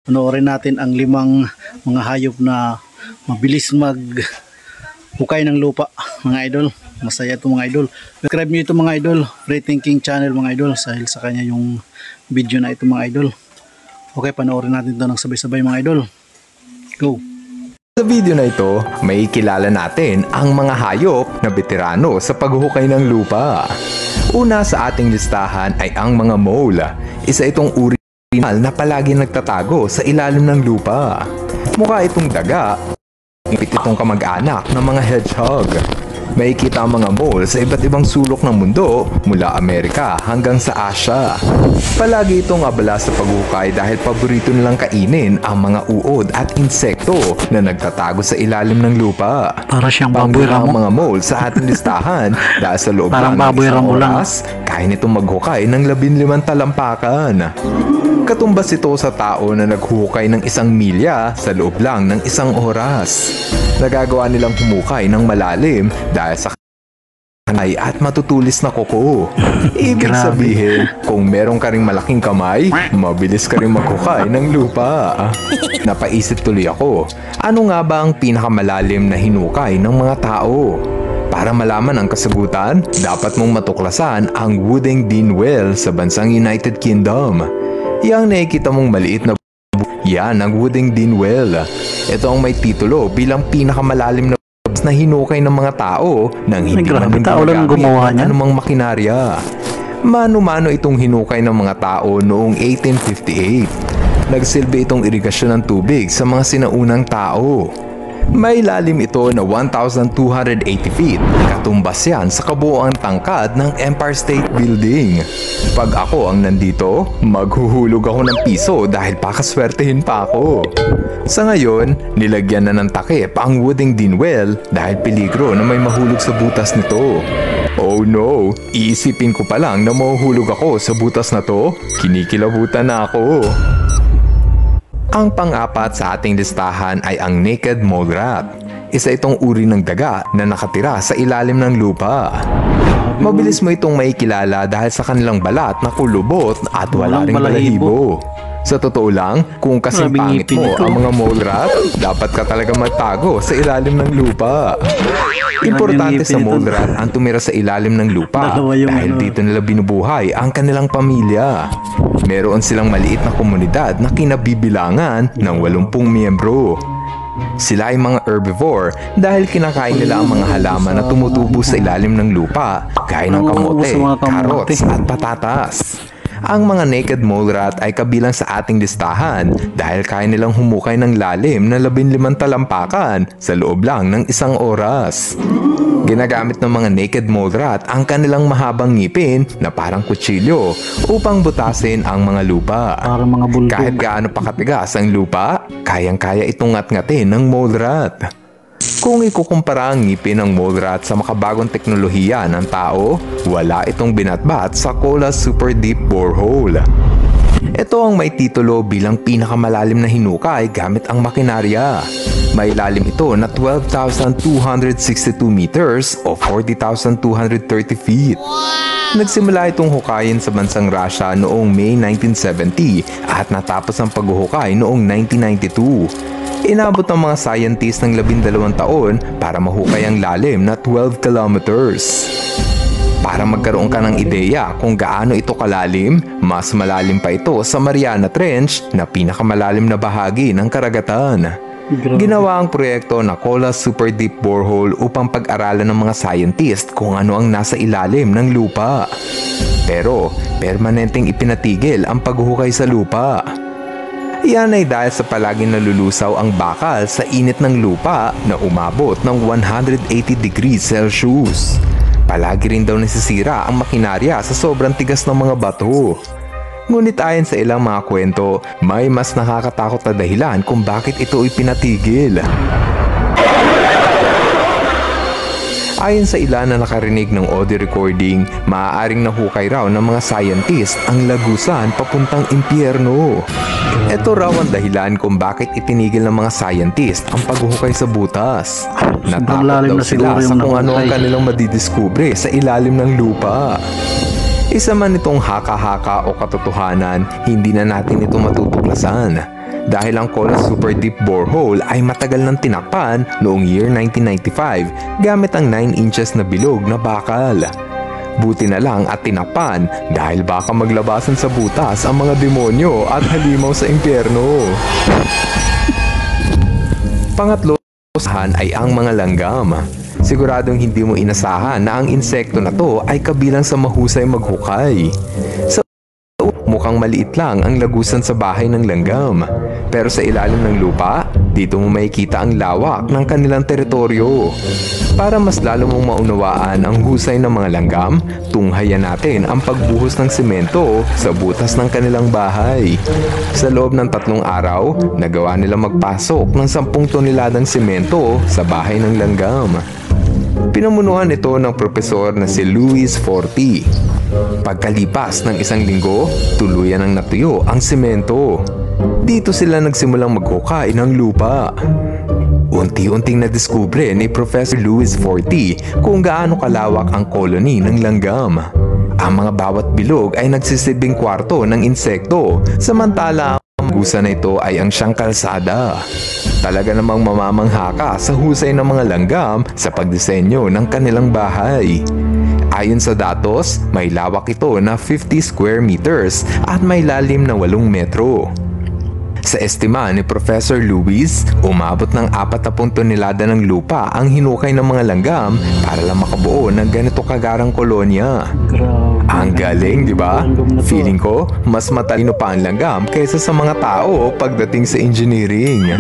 Panoorin natin ang 5 mga hayop na mabilis maghukay ng lupa, mga idol. Masaya ito mga idol. Subscribe nyo ito mga idol. Free Thinking Channel mga idol. Dahil sa kanya yung video na ito mga idol. Okay, panoorin natin ito ng sabay-sabay mga idol. Go! Sa video na ito, may kilala natin ang mga hayop na veterano sa paghuhukay ng lupa. Una sa ating listahan ay ang mga mole. Isa itong uri na palagi nagtatago sa ilalim ng lupa. Mukha itong daga, itong kamag-anak ng mga hedgehog. Makikita ang mga mole sa iba't ibang sulok ng mundo mula Amerika hanggang sa Asia. Palagi itong abala sa paghukay dahil paborito nilang kainin ang mga uod at insekto na nagtatago sa ilalim ng lupa. Para siyang baboy Ang ramo. mga mole sa ating listahan dahil sa loob Parang lang ng baboy isang ramo lang. oras, kaya nitong maghukay ng 15 talampakan. Katumbas ito sa tao na naghuhukay ng 1 milya sa loob lang ng 1 oras. Nagagawa nilang humukay ng malalim dahil sa kanay at matutulis na kuko. Ibig Grabe. sabihin, kung meron ka ring malaking kamay, mabilis ka ring maghukay ng lupa. Napaisip tuloy ako, ano nga ba ang pinakamalalim na hinukay ng mga tao? Para malaman ang kasagutan, dapat mong matuklasan ang Wooding Dean Well sa bansang United Kingdom. Yang nakikita mong maliit na yan ang Wooding Dean Well. Ito ang may titulo bilang pinakamalalim na hinukay ng mga tao nang hindi man din tao lang ang gumawa niyan. anumang makinarya. Mano-mano itong hinukay ng mga tao noong 1858. Nagsilbi itong irigasyon ng tubig sa mga sinaunang tao. May lalim ito na 1,280 feet. Katumbas yan sa kabuuang tangkad ng Empire State Building. Pag ako ang nandito, maghuhulog ako ng piso dahil pakaswertehin pa ako. Sa ngayon, nilagyan na ng takip ang Wooding Dean Well dahil peligro na may mahulog sa butas nito. Oh no, iisipin ko pa lang na mahuhulog ako sa butas na to, kinikilabutan na ako. Ang pang-apat sa ating listahan ay ang naked mole rat. Isa itong uri ng daga na nakatira sa ilalim ng lupa. Mabilis mo itong makikilala dahil sa kanilang balat na kulubot at wala ring balahibo. Sa totoo lang, kung kasing Maraming pangit ngipin mo ito. ang mga mole rat, dapat ka talaga magtago sa ilalim ng lupa. Importante sa ngipin ito. mole rat ang tumira sa ilalim ng lupa Dalawa yung dahil ano. dito nila binubuhay ang kanilang pamilya. Meron silang maliit na komunidad na kinabibilangan ng 80 miyembro. Sila ay mga herbivore dahil kinakain nila ang mga halaman na tumutubo sa ilalim ng lupa gaya ng kamote, carrots at patatas. Ang mga naked mole rat ay kabilang sa ating listahan dahil kaya nilang humukay ng lalim na 15 talampakan sa loob lang ng 1 oras. Ginagamit ng mga naked mole rat ang kanilang mahabang ngipin na parang kutsilyo upang butasin ang mga lupa. Parang mga bulldog. Kahit gaano pa katigas ang lupa, kayang-kaya itong ngat-ngatin ng mole rat. Kung ikukumpara ang ngipin ng mole rat sa makabagong teknolohiya ng tao, wala itong binatbat sa Kola Super Deep Borehole. Ito ang may titulo bilang pinakamalalim na hinukay gamit ang makinarya. May lalim ito na 12,262 meters o 40,230 feet. Nagsimula itong hukayin sa bansang Russia noong May 1970 at natapos ang paghuhukay noong 1992. Inabot ng mga scientists ng 12 taon para mahukay ang lalim na 12 kilometers. Para magkaroon ka ng ideya kung gaano ito kalalim, mas malalim pa ito sa Mariana Trench na pinakamalalim na bahagi ng karagatan. Ginawa ang proyekto na Kola Super Deep Borehole upang pag-aralan ng mga scientist kung ano ang nasa ilalim ng lupa. Pero, permanenteng ipinatigil ang paghuhukay sa lupa. Iyan ay dahil sa palaging nalulusaw ang bakal sa init ng lupa na umabot ng 180 degrees Celsius. Palagi rin daw nasisira ang makinarya sa sobrang tigas ng mga bato. Ngunit ayon sa ilang mga kwento, may mas nakakatakot na dahilan kung bakit ito ipinatigil. Ayon sa ilan na nakarinig ng audio recording, maaaring nahukay raw ng mga scientist ang lagusan papuntang impyerno. Ito raw ang dahilan kung bakit itinigil ng mga scientist ang paghuhukay sa butas. Natakot lalim daw na siguro sila sa yung kung ano ang nahukay. kanilang madidiskubre sa ilalim ng lupa. Isa man itong haka-haka o katotohanan, hindi na natin ito matutuklasan. dahil ang Cola Super Deep Borehole ay matagal nang tinakpan noong year 1995 gamit ang 9 inches na bilog na bakal. Buti na lang at tinakpan dahil baka maglabasan sa butas ang mga demonyo at halimaw sa impyerno. Pangatlo ay ang mga langgam. Siguradong hindi mo inasahan na ang insekto na to ay kabilang sa mahusay maghukay. Sa mukhang maliit lang ang lagusan sa bahay ng langgam. Pero sa ilalim ng lupa, dito mo makikita ang lawak ng kanilang teritoryo. Para mas lalo mong maunawaan ang husay ng mga langgam, tunghayan natin ang pagbuhos ng semento sa butas ng kanilang bahay. Sa loob ng 3 araw, nagawa nila magpasok ng 10 toneladang semento sa bahay ng langgam. Pinamunuan ito ng propesor na si Luis Forti. Pagkalipas ng 1 linggo, tuluyan ang natuyo ang semento. Dito sila nagsimulang maghukay ng lupa. Unti-unting nadiskubre ni Professor Luis Forti kung gaano kalawak ang koloni ng langgam. Ang mga bawat bilog ay nagsisilbing kwarto ng insekto, samantala ang gusa na ito ay ang siyang kalsada. Talaga namang mamamangha ka sa husay ng mga langgam sa pagdisenyo ng kanilang bahay. Ayon sa datos, may lawak ito na 50 square meters at may lalim na 8 metro. Sa estima ni Professor Luis, umabot ng 40 tonelada ng lupa ang hinukay ng mga langgam para lang makabuo ng ganito kagarang kolonya. Ang galing, di ba? Feeling ko, mas matalino pa ang langgam kaysa sa mga tao pagdating sa engineering.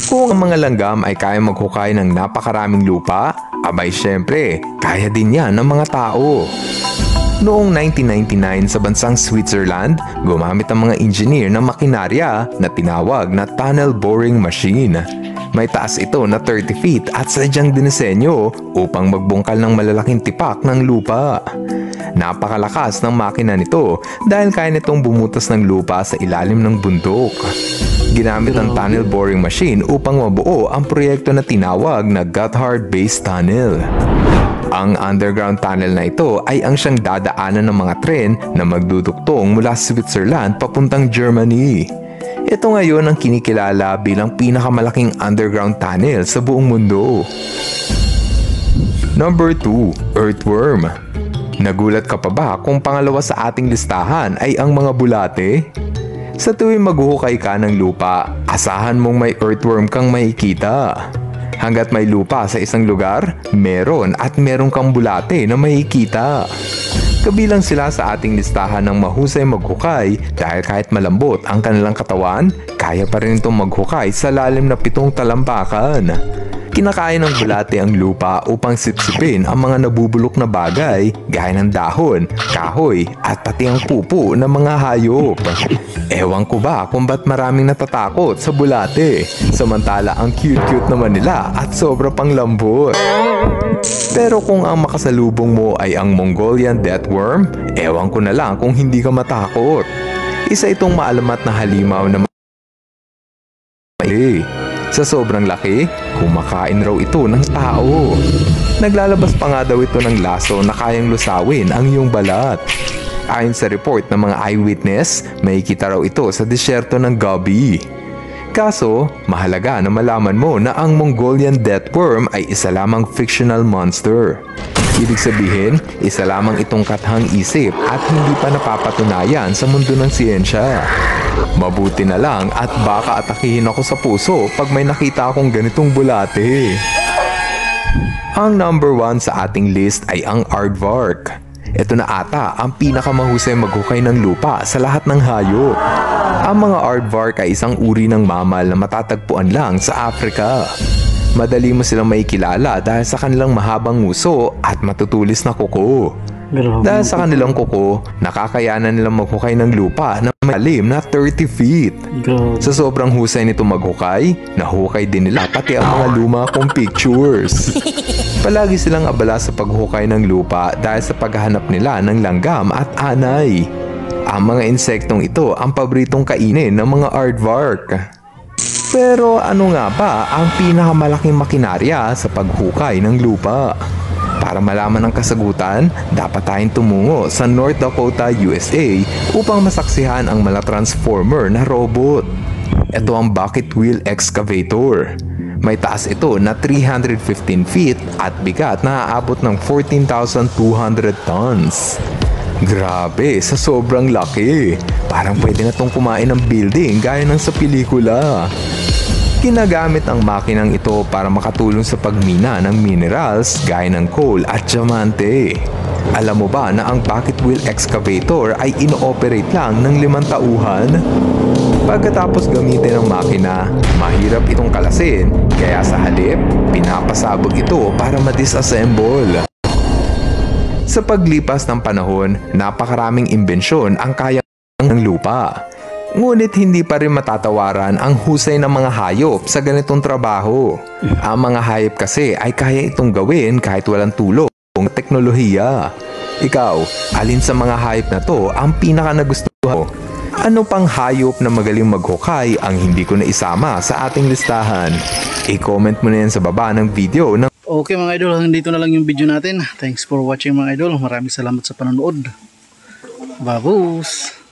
Kung ang mga langgam ay kaya maghukay ng napakaraming lupa, abay syempre, kaya din yan ng mga tao. Noong 1999 sa bansang Switzerland, gumamit ang mga engineer ng makinarya na tinawag na tunnel boring machine. May taas ito na 30 feet at sadyang dinisenyo upang magbungkal ng malalaking tipak ng lupa. Napakalakas ng makina nito dahil kaya nitong bumutas ng lupa sa ilalim ng bundok. Ginamit ang tunnel boring machine upang mabuo ang proyekto na tinawag na Gotthard Base Tunnel. Ang underground tunnel na ito ay ang siyang dadaanan ng mga tren na magduduktong mula Switzerland papuntang Germany. Ito ngayon ang kinikilala bilang pinakamalaking underground tunnel sa buong mundo. Number 2, earthworm. Nagulat ka pa ba kung pangalawa sa ating listahan ay ang mga bulate? Sa tuwing maghuhukay ka ng lupa, asahan mong may earthworm kang makikita. Hanggat may lupa sa isang lugar, meron kang bulate na makikita. Kabilang sila sa ating listahan ng mahusay maghukay dahil kahit malambot ang kanilang katawan, kaya pa rin itong maghukay sa lalim na 7 talampakan. Kinakain ng bulate ang lupa upang sipsipin ang mga nabubulok na bagay gaya ng dahon, kahoy at pati ang pupo ng mga hayop. Ewan ko ba kung ba't maraming natatakot sa bulate, samantala ang cute-cute naman nila at sobra pang lambot. Pero kung ang makasalubong mo ay ang Mongolian deathworm, ewan ko na lang kung hindi ka matakot. Isa itong maalamat na halimaw na sa sobrang laki, kumakain raw ito ng tao. Naglalabas pa nga daw ito ng laso na kayang lusawin ang iyong balat. Ayon sa report ng mga eyewitness, makikita raw ito sa disyerto ng Gobi. Kaso, mahalaga na malaman mo na ang Mongolian deathworm ay isa lamang fictional monster. Ibig sabihin, isa lamang itong kathang isip at hindi pa napapatunayan sa mundo ng siyensya. Mabuti na lang at baka atakihin ako sa puso pag may nakita akong ganitong bulate. Ang number 1 sa ating list ay ang aardvark. Ito na ata ang pinakamahusay maghukay ng lupa sa lahat ng hayop. Ang mga aardvark ay isang uri ng mammal na matatagpuan lang sa Africa. Madali mo silang makikilala dahil sa kanilang mahabang nguso at matutulis na kuko. Dahil sa kanilang kuko, nakakayanan nilang maghukay ng lupa na malalim na 30 feet. Sa sobrang husay nito maghukay, nahukay din nila pati ang mga luma kong pictures. Palagi silang abala sa paghukay ng lupa dahil sa paghahanap nila ng langgam at anay. Ang mga insektong ito ang paboritong kainin ng mga aardvark. Pero ano nga ba ang pinakamalaking makinarya sa paghukay ng lupa? Para malaman ang kasagutan, dapat tayong tumungo sa North Dakota, USA upang masaksihan ang malatransformer na robot. Ito ang bucket wheel excavator. May taas ito na 315 feet at bigat na aabot ng 14,200 tons. Grabe, sa sobrang laki. Parang pwede na tong kumain ng building gaya ng sa pelikula. Ginagamit ang makinang ito para makatulong sa pagmina ng minerals gaya ng coal at diamante. Alam mo ba na ang bucket wheel excavator ay ino-operate lang ng 5 tauhan? Pagkatapos gamitin ang makina, mahirap itong kalasin, kaya sa halip, pinapasabog ito para ma-disassemble. Sa paglipas ng panahon, napakaraming imbensyon ang kaya ng lupa. Ngunit hindi pa rin matatawaran ang husay ng mga hayop sa ganitong trabaho. Ang mga hayop kasi ay kaya itong gawin kahit walang tulong ng teknolohiya. Ikaw, alin sa mga hayop na to ang pinaka nagustuhan mo? Ano pang hayop na magaling maghukay ang hindi ko na isama sa ating listahan? I-comment mo na yan sa baba ng video. Okay mga idol, hanggang dito na lang yung video natin. Thanks for watching mga idol. Maraming salamat sa panonood. Babus!